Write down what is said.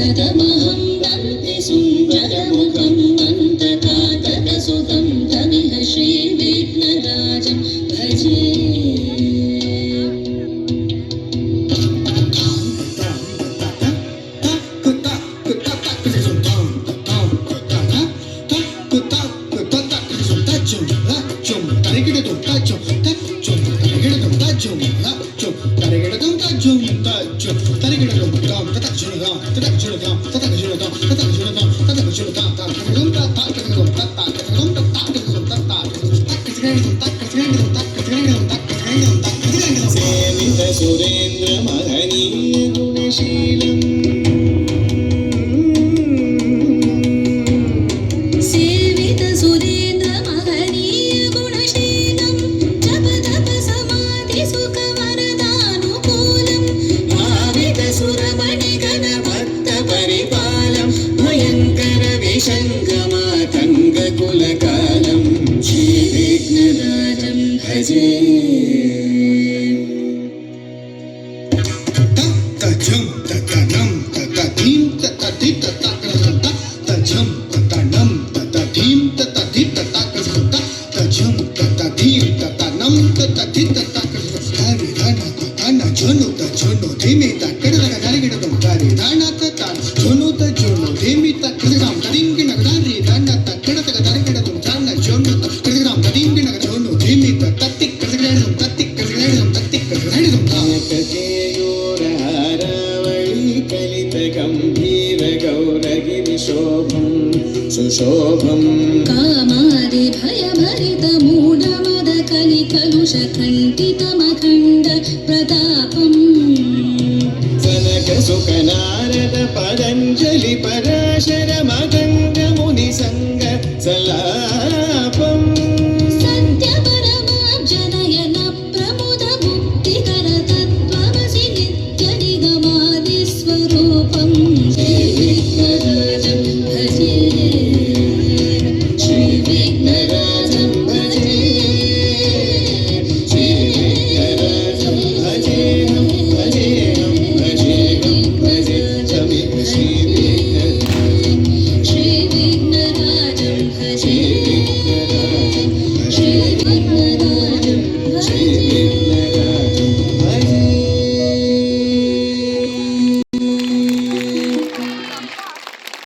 सततमहं वन्दे सुन्दरमुखं मन्तकातकसुतं तमिह श्रीविघ्नराजं भजे। సేవిత సురేంద్ర మహనీయ గుణశీలం సేవిత సురేంద్ర మహనీయ గుణశీలం జప తప సమాధి సుఖ వరదానుకూలం భావిత సురమణి గణ భక్త పరిపాలం భయంకర విశంగమాతంగ కులకాలం శ్రీ విఘ్నరాజం భజే। सुशोभम कामादि भय भरित मूढ़ मद कलि कलुष खंडित मखंड प्रतापम सनक सुख नारद पतंजलि पराशर मदंग मुनि संग सला